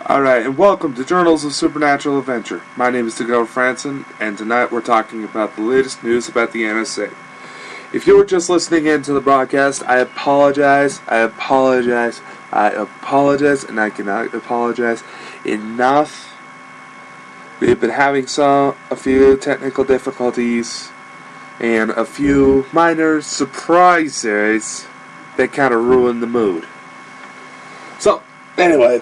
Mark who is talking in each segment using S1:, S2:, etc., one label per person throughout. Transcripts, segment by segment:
S1: Alright, and welcome to Journals of Supernatural Adventure. My name is Dago Franson, and tonight we're talking about the latest news about the NSA. If you were just listening into the broadcast, I apologize, and I cannot apologize enough. We've been having a few technical difficulties, and a few minor surprises that kind of ruined the mood. So, anyway,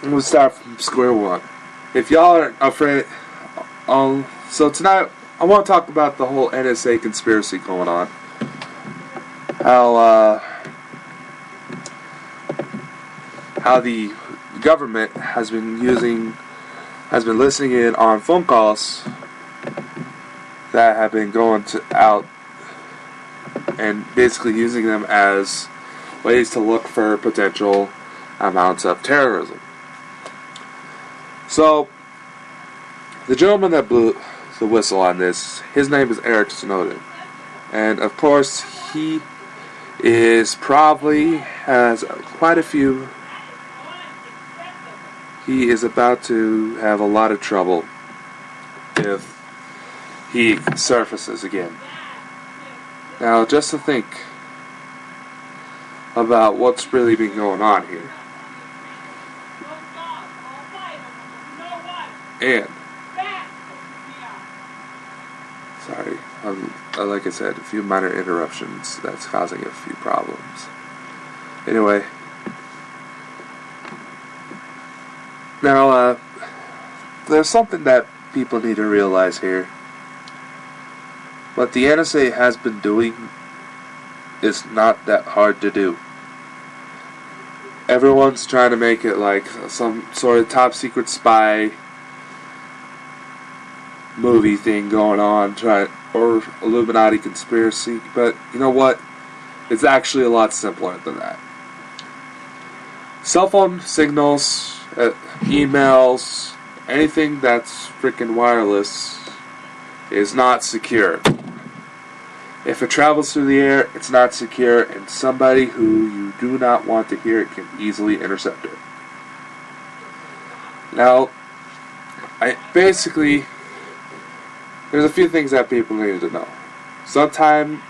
S1: I'm going to start from square one. If y'all aren't afraid, so tonight I want to talk about the whole NSA conspiracy going on. How the government has been listening in on phone calls that have been going out and basically using them as ways to look for potential amounts of terrorism. So, the gentleman that blew the whistle on this, his name is Eric Snowden. And of course, he is probably has quite a few. He is about to have a lot of trouble if he surfaces again. Now, just to think about what's really been going on here. And, sorry, like I said, a few minor interruptions that's causing a few problems. Anyway, now, there's something that people need to realize here. What the NSA has been doing is not that hard to do. Everyone's trying to make it like some sort of top secret spy movie thing going on, or Illuminati conspiracy, but you know what? It's actually a lot simpler than that. Cell phone signals, emails, anything that's freaking wireless is not secure. If it travels through the air, it's not secure, and somebody who you do not want to hear it can easily intercept it. Now, there's a few things that people need to know. Sometimes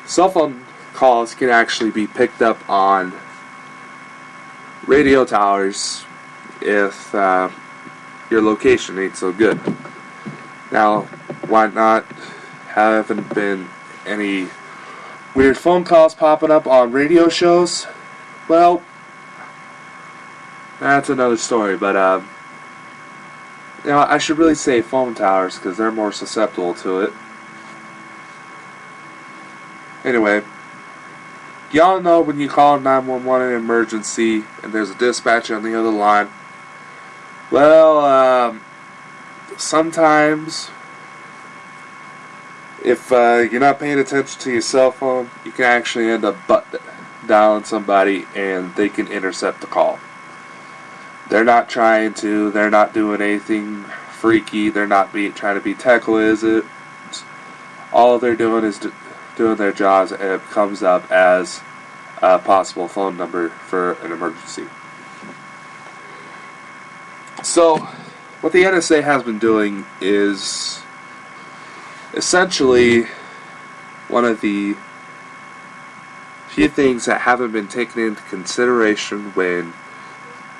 S1: cell phone calls can actually be picked up on radio towers if your location ain't so good. Now, why not? Haven't been any weird phone calls popping up on radio shows? Well, that's another story, but I should really say phone towers because they're more susceptible to it. Anyway, y'all know when you call 911 an emergency and there's a dispatcher on the other line. Well, sometimes if you're not paying attention to your cell phone, you can actually end up dialing somebody and they can intercept the call. They're not doing anything freaky, they're not trying to be tech-wizard. All they're doing is doing their jobs, and it comes up as a possible phone number for an emergency. So, what the NSA has been doing is essentially one of the few things that haven't been taken into consideration when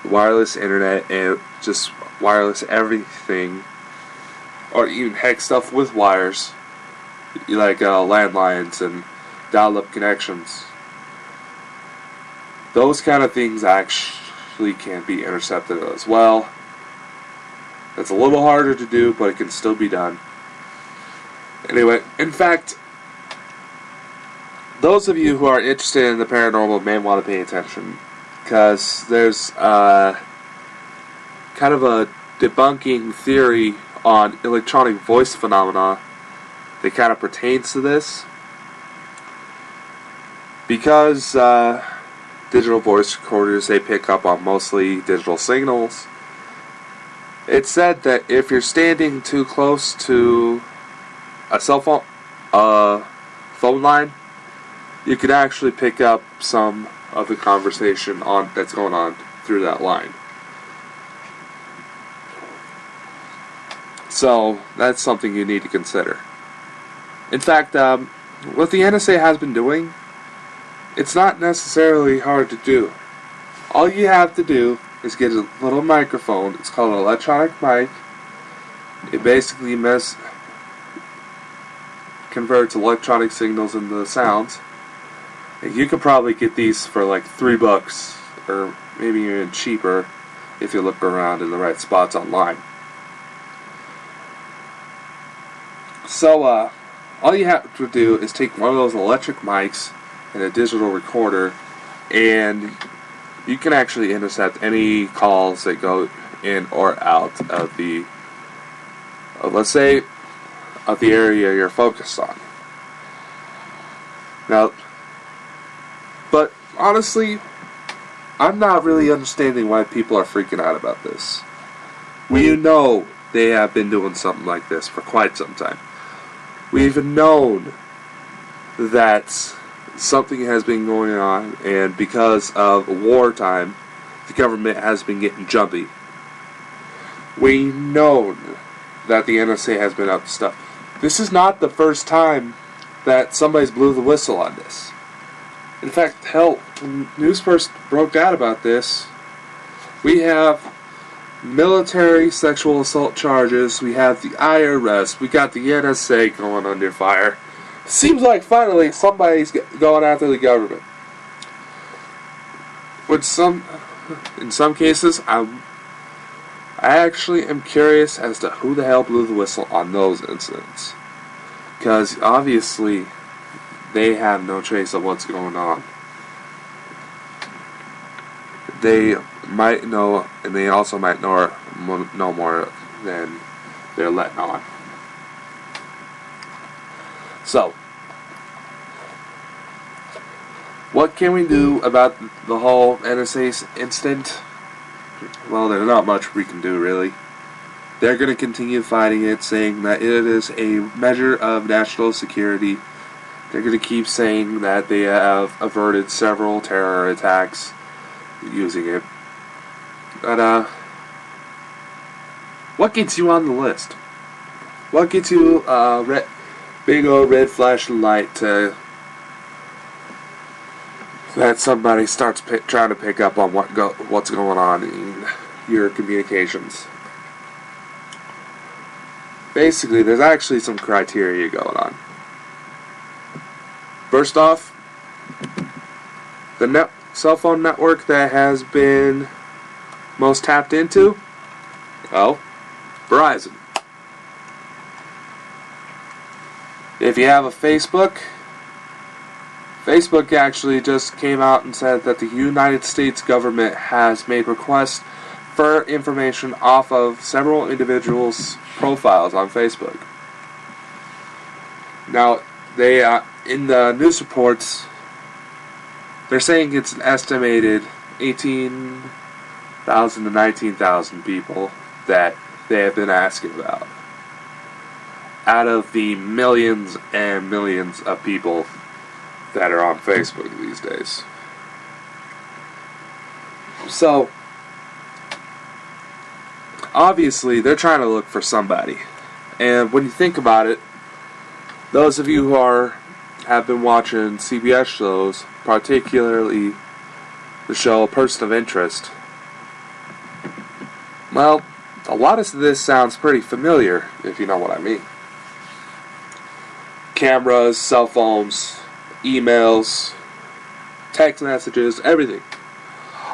S1: wireless internet and just wireless everything, or even heck stuff with wires, like landlines and dial-up connections. Those kind of things actually can be intercepted as well. It's a little harder to do, but it can still be done. Anyway, in fact, those of you who are interested in the paranormal may want to pay attention, because there's kind of a debunking theory on electronic voice phenomena that kind of pertains to this. Because digital voice recorders, they pick up on mostly digital signals. It's said that if you're standing too close to a cell phone, phone line, you could actually pick up some of the conversation that's going on through that line. So that's something you need to consider. In fact, what the NSA has been doing, it's not necessarily hard to do. All you have to do is get a little microphone. It's called an electronic mic. It basically converts electronic signals into sounds. And you could probably get these for like $3, or maybe even cheaper if you look around in the right spots online. So, all you have to do is take one of those electric mics and a digital recorder, and you can actually intercept any calls that go in or out of the, let's say, of the area you're focused on. Now, but honestly, I'm not really understanding why people are freaking out about this. We know they have been doing something like this for quite some time. We've known that something has been going on, and because of wartime, the government has been getting jumpy. We know that the NSA has been up to stuff. This is not the first time that somebody's blew the whistle on this. In fact, hell, when news first broke out about this, we have military sexual assault charges, we have the IRS, we got the NSA going under fire. Seems like finally somebody's going after the government. In some cases, I actually am curious as to who the hell blew the whistle on those incidents. Because obviously, they have no trace of what's going on. They might know, and they also might know more than they're letting on. So, what can we do about the whole NSA incident? Well, there's not much we can do, really. They're going to continue fighting it, saying that it is a measure of national security. They're going to keep saying that they have averted several terror attacks using it. But, what gets you on the list? What gets you big old red flashing light to that somebody starts trying to pick up on what's going on in your communications? Basically, there's actually some criteria going on. First off, the cell phone network that has been most tapped into, Verizon. If you have a Facebook actually just came out and said that the United States government has made requests for information off of several individuals' profiles on Facebook. Now, they in the news reports, they're saying it's an estimated 18,000 to 19,000 people that they have been asking about, out of the millions and millions of people that are on Facebook these days. So, obviously, they're trying to look for somebody. And when you think about it, those of you who have been watching CBS shows, particularly the show Person of Interest, well, a lot of this sounds pretty familiar, if you know what I mean. Cameras, cell phones, emails, text messages, everything.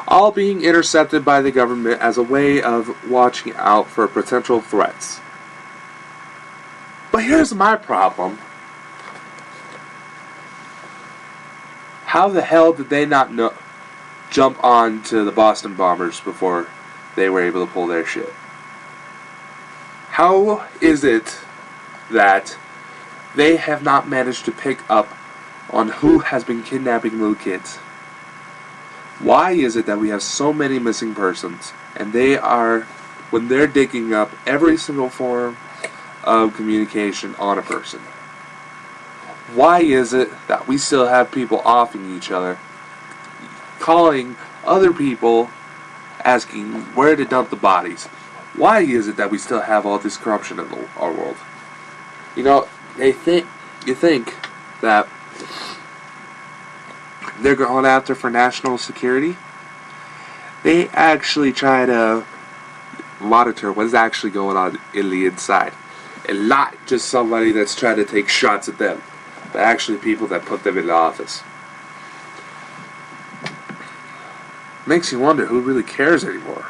S1: All being intercepted by the government as a way of watching out for potential threats. But here's my problem. How the hell did they not jump on to the Boston bombers before they were able to pull their shit? How is it that they have not managed to pick up on who has been kidnapping little kids? Why is it that we have so many missing persons, and when they're digging up every single form of communication on a person? Why is it that we still have people offing each other, calling other people asking where to dump the bodies. Why is it that we still have all this corruption in our world? You know, you think that they're going after for national security? They actually try to monitor what's actually going on in the inside. And not just somebody that's trying to take shots at them, but actually people that put them in the office. Makes you wonder who really cares anymore.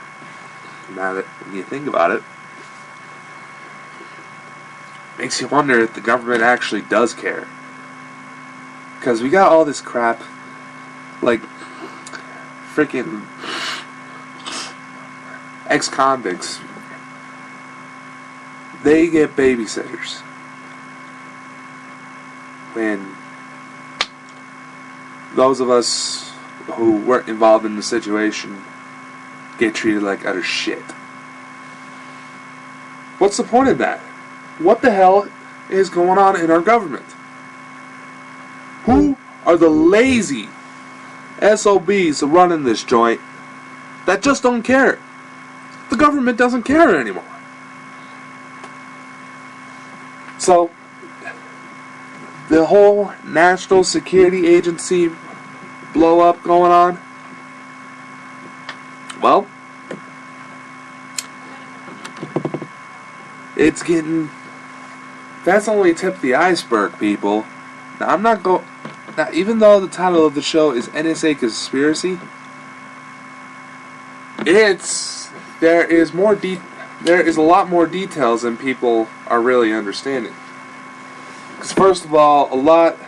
S1: Now that when you think about it, makes you wonder if the government actually does care. Because we got all this crap, like freaking ex-convicts. They get babysitters. When those of us who weren't involved in the situation get treated like utter shit. What's the point of that? What the hell is going on in our government? Who are the lazy SOBs running this joint that just don't care? The government doesn't care anymore. So, the whole National Security Agency blow up going on, well, it's getting, that's only tip of the iceberg, people. Now, I'm not going, now, even though the title of the show is NSA Conspiracy, there is a lot more details than people are really understanding. Because first of all, a lot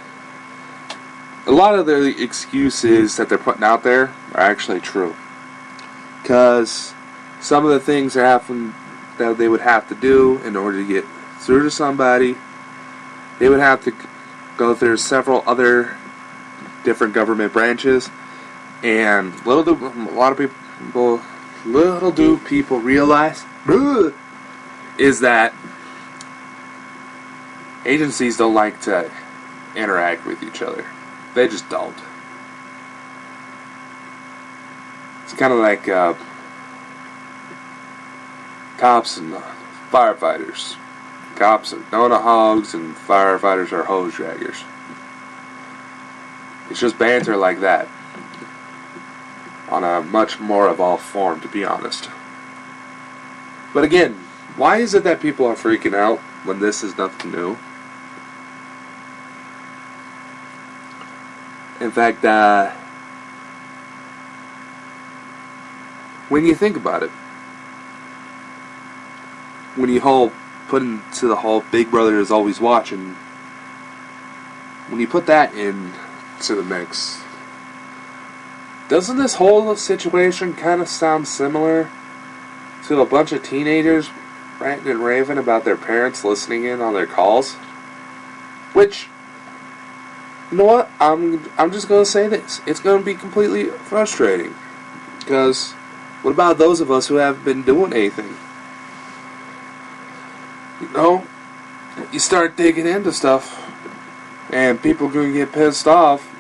S1: of the excuses that they're putting out there are actually true. Because some of the things that they would have to do in order to get through to somebody, they would have to go through several other different government branches, and little do people realize is that agencies don't like to interact with each other. They just don't. It's kind of like cops and firefighters. Cops are donut hogs and firefighters are hose draggers. It's just banter like that. On a much more evolved form, to be honest. But again, why is it that people are freaking out when this is nothing new? In fact, when you think about it, when you put into the whole Big Brother is always watching, when you put that into the mix, doesn't this whole situation kind of sound similar to a bunch of teenagers ranting and raving about their parents listening in on their calls? Which, you know what? I'm just going to say this. It's going to be completely frustrating. Because what about those of us who haven't been doing anything? You know, you start digging into stuff, and people are going to get pissed off.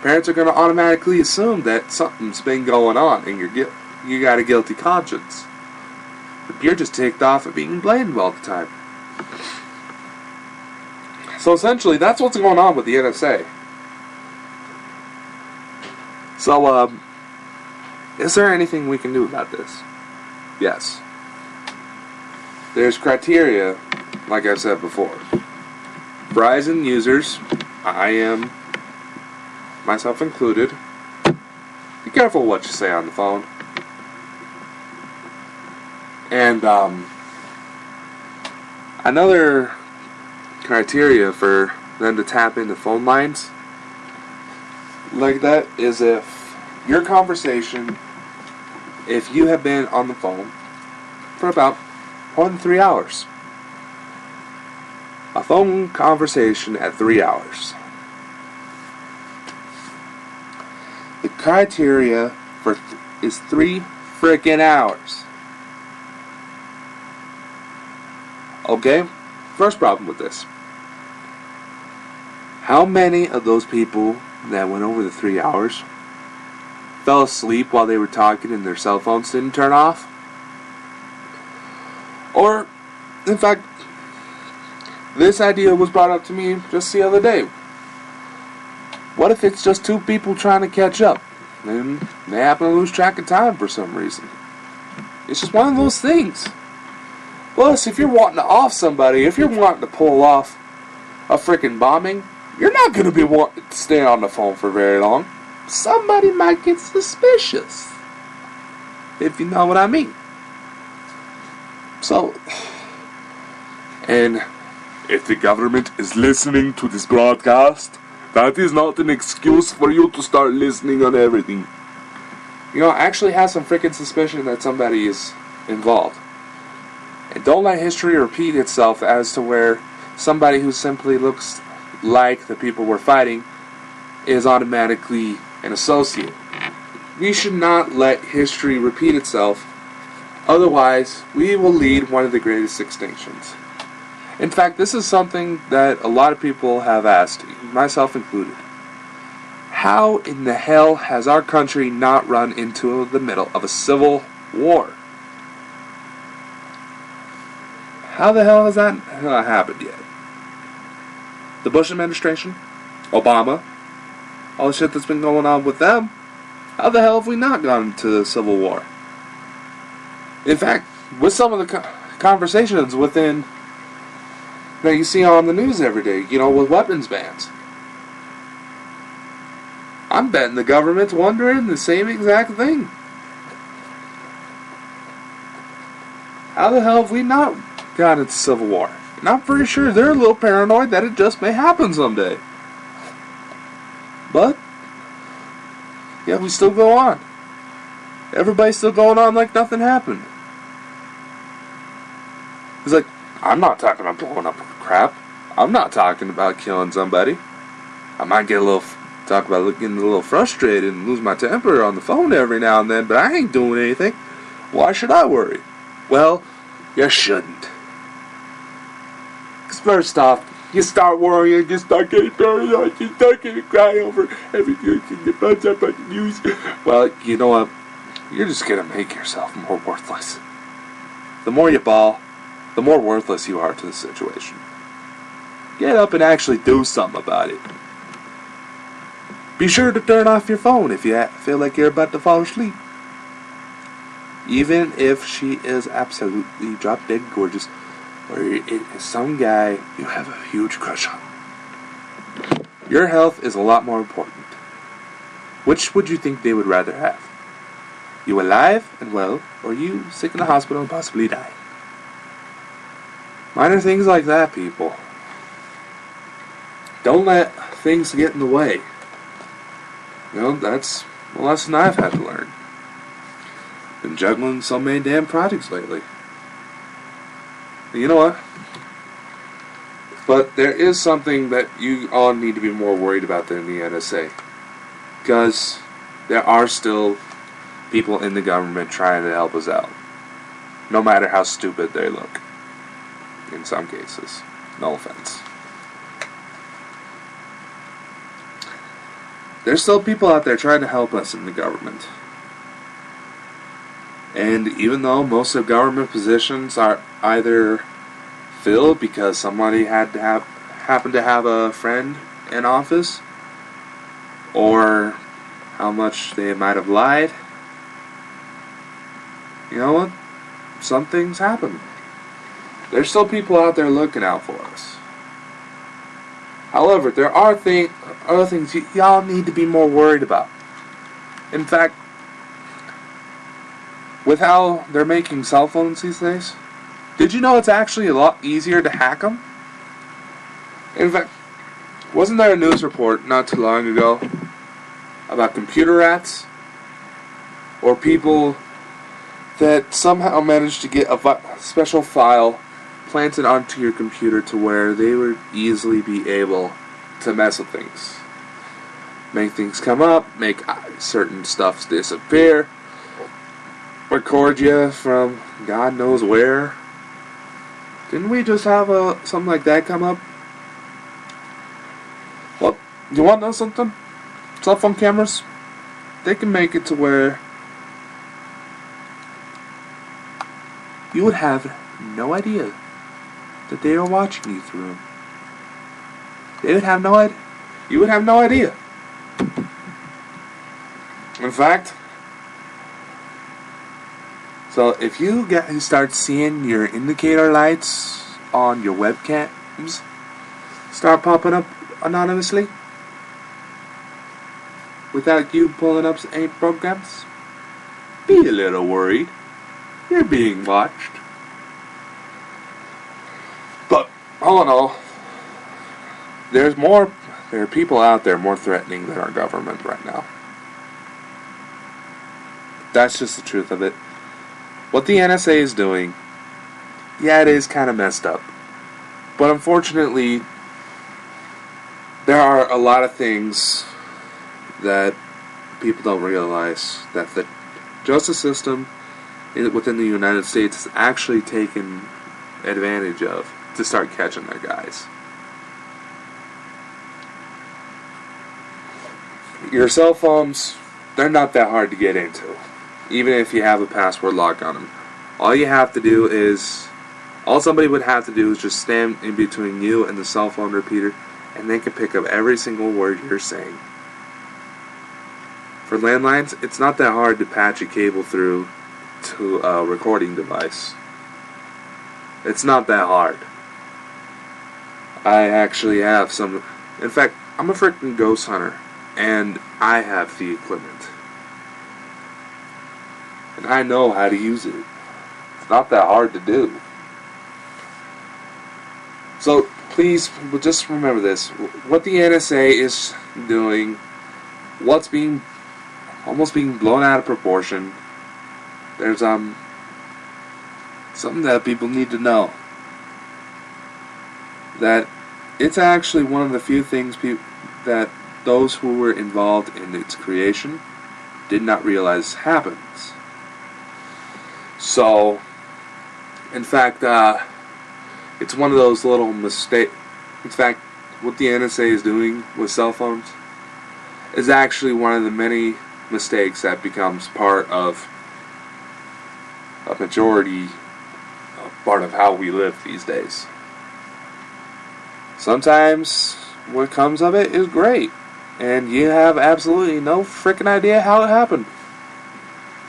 S1: Parents are going to automatically assume that something's been going on, and you got a guilty conscience. But you're just ticked off at being blamed all the time. So essentially, that's what's going on with the NSA. So, is there anything we can do about this? Yes. There's criteria, like I said before. Verizon users, I am, myself included, be careful what you say on the phone. And, another criteria for them to tap into phone lines like that is if your conversation, if you have been on the phone for about more than 3 hours. A phone conversation at 3 hours. The criteria is 3 freaking hours. Okay? First problem with this. How many of those people that went over the 3 hours fell asleep while they were talking and their cell phones didn't turn off. Or, in fact, this idea was brought up to me just the other day. What if it's just two people trying to catch up and they happen to lose track of time for some reason? It's just one of those things. Plus, if you're wanting to off somebody, if you're wanting to pull off a freaking bombing, you're not going to be wanting to stay on the phone for very long. Somebody might get suspicious, if you know what I mean. So, and if the government is listening to this broadcast, that is not an excuse for you to start listening on everything. You know, actually have some freaking suspicion that somebody is involved. And don't let history repeat itself as to where somebody who simply looks like the people we're fighting is automatically an associate. We should not let history repeat itself. Otherwise, we will lead one of the greatest extinctions. In fact, this is something that a lot of people have asked, myself included. How in the hell has our country not run into the middle of a civil war? How the hell has that not happened yet? The Bush administration, Obama, all the shit that's been going on with them, how the hell have we not gone into the Civil War? In fact, with some of the conversations within that you see on the news every day, you know, with weapons bans, I'm betting the government's wondering the same exact thing. How the hell have we not got into Civil War? And I'm pretty sure they're a little paranoid that it just may happen someday. But, yeah, we still go on. Everybody's still going on like nothing happened. It's like, I'm not talking about blowing up crap. I'm not talking about killing somebody. I might get talk about getting a little frustrated and lose my temper on the phone every now and then, but I ain't doing anything. Why should I worry? Well, you shouldn't. Because first off, you start worrying, you start getting paranoid, you start getting cry over everything that comes up on the news. Well, you know what? You're just going to make yourself more worthless. The more you bawl, the more worthless you are to the situation. Get up and actually do something about it. Be sure to turn off your phone if you feel like you're about to fall asleep. Even if she is absolutely drop dead gorgeous, or it is some guy you have a huge crush on. Your health is a lot more important. Which would you think they would rather have? You alive and well, or you sick in the hospital and possibly die? Minor things like that, people. Don't let things get in the way. You know, that's a lesson I've had to learn. Been juggling so many damn projects lately. You know what? But there is something that you all need to be more worried about than the NSA. Because there are still people in the government trying to help us out. No matter how stupid they look. In some cases. No offense. There's still people out there trying to help us in the government. And even though most of government positions are either filled because somebody happened to have a friend in office, or how much they might have lied, you know what? Some things happen. There's still people out there looking out for us. However, there are other things y'all need to be more worried about. In fact, with how they're making cell phones these days, did you know it's actually a lot easier to hack them? In fact, wasn't there a news report not too long ago about computer rats? Or people that somehow managed to get a special file planted onto your computer to where they would easily be able to mess with things. Make things come up, make certain stuff disappear, record you from God knows where. Didn't we just have something like that come up? Well, you want to know something? Cell phone cameras? they can make it to where you would have no idea that they are watching you through them. They would have no idea. You would have no idea. In fact, so if you start seeing your indicator lights on your webcams start popping up anonymously without you pulling up any programs, be a little worried. You're being watched. But all in all, there are people out there more threatening than our government right now. That's just the truth of it. What the NSA is doing, yeah, it is kind of messed up. But unfortunately, there are a lot of things that people don't realize that the justice system within the United States is actually taken advantage of to start catching their guys. Your cell phones, they're not that hard to get into, even if you have a password lock on them. All somebody would have to do is just stand in between you and the cell phone repeater, and they can pick up every single word you're saying. For landlines, it's not that hard to patch a cable through to a recording device. It's not that hard. I actually have some. In fact, I'm a freaking ghost hunter, and I have the equipment. And I know how to use it. It's not that hard to do. So, please, just remember this. What the NSA is doing, what's almost being blown out of proportion, there's something that people need to know. That it's actually one of the few things that those who were involved in its creation did not realize happens. So, in fact, it's one of those little mistakes. In fact, what the NSA is doing with cell phones is actually one of the many mistakes that becomes part of a majority part of how we live these days. Sometimes what comes of it is great, and you have absolutely no freaking idea how it happened.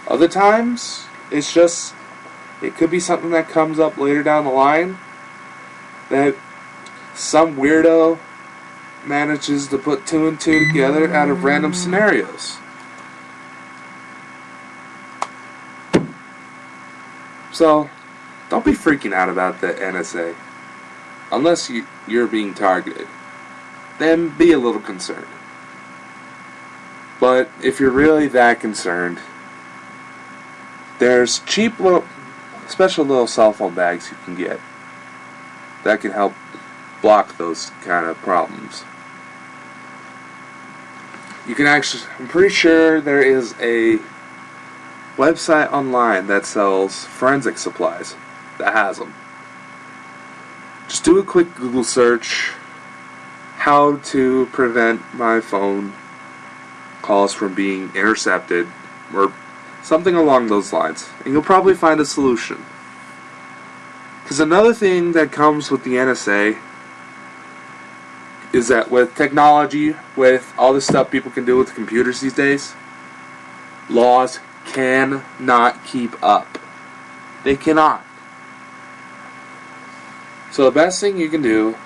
S1: Other times, it could be something that comes up later down the line that some weirdo manages to put two and two together out of random scenarios. So, don't be freaking out about the NSA. Unless you're being targeted. Then be a little concerned. But if you're really that concerned, there's cheap special little cell phone bags you can get that can help block those kind of problems. You can actually, I'm pretty sure there is a website online that sells forensic supplies that has them. Just do a quick Google search, how to prevent my phone calls from being intercepted, or something along those lines, and you'll probably find a solution. Because another thing that comes with the NSA is that with technology, with all the stuff people can do with computers these days, laws cannot keep up. They cannot. So the best thing you can do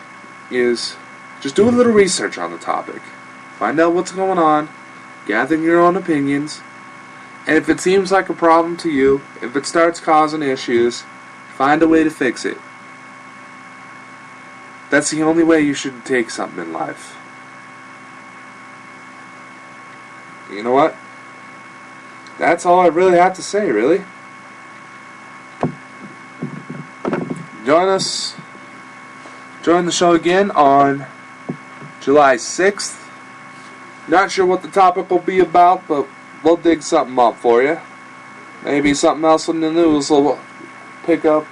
S1: is just do a little research on the topic. Find out what's going on, gather your own opinions, and if it seems like a problem to you, if it starts causing issues, find a way to fix it. That's the only way you should take something in life. You know what? That's all I really have to say, really. Join the show again on July 6th. Not sure what the topic will be about, but we'll dig something up for you. Maybe something else in the news will pick up.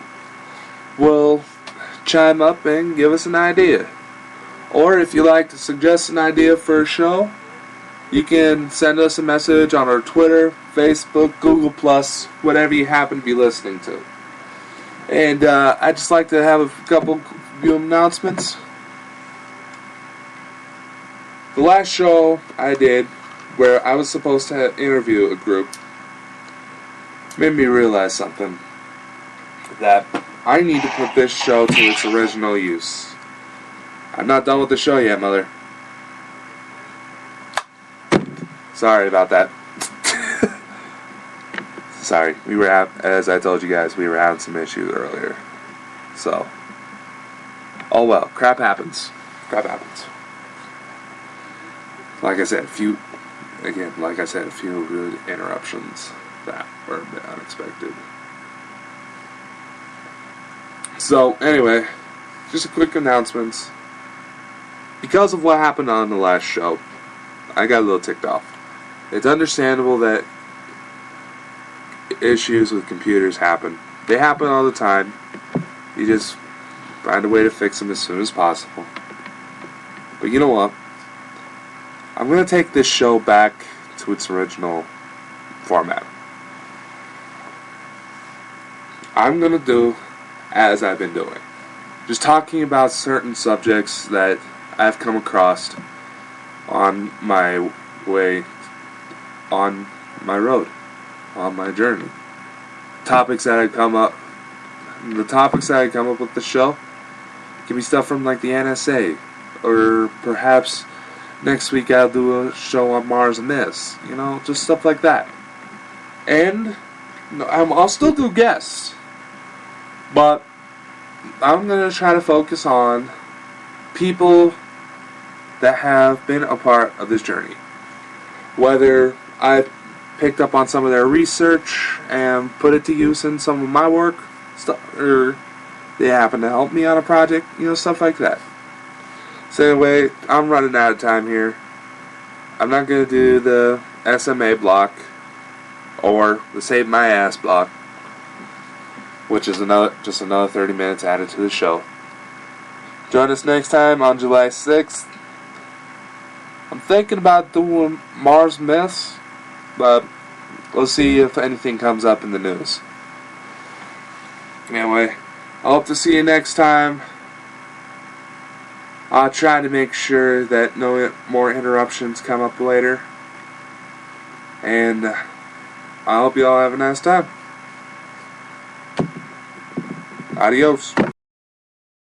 S1: We'll chime up and give us an idea. Or if you'd like to suggest an idea for a show, you can send us a message on our Twitter, Facebook, Google+, whatever you happen to be listening to. And I'd just like to have a few announcements. The last show I did, where I was supposed to interview a group, made me realize something. That I need to put this show to its original use. I'm not done with the show yet, Mother. Sorry about that. Sorry, as I told you guys, we were having some issues earlier. So, oh well, crap happens. Crap happens. Like I said, a few rude interruptions that were a bit unexpected. So, anyway, just a quick announcements. Because of what happened on the last show, I got a little ticked off. It's understandable that issues with computers happen. They happen all the time. You just find a way to fix them as soon as possible. But you know what? I'm going to take this show back to its original format. I'm going to do as I've been doing. Just talking about certain subjects that I've come across on my way, on my road, on my journey. The topics that I come up with the show can be stuff from like the NSA, or perhaps next week I'll do a show on Mars and this, just stuff like that. And I'll still do guests, but I'm going to try to focus on people that have been a part of this journey. Whether I've picked up on some of their research and put it to use in some of my work, or they happen to help me on a project, stuff like that. So anyway, I'm running out of time here. I'm not going to do the SMA block or the Save My Ass block, which is just another 30 minutes added to the show. Join us next time on July 6th. I'm thinking about doing Mars myths, but we'll see if anything comes up in the news. Anyway, I hope to see you next time. I'll try to make sure that no more interruptions come up later. And I hope you all have a nice time. Adios.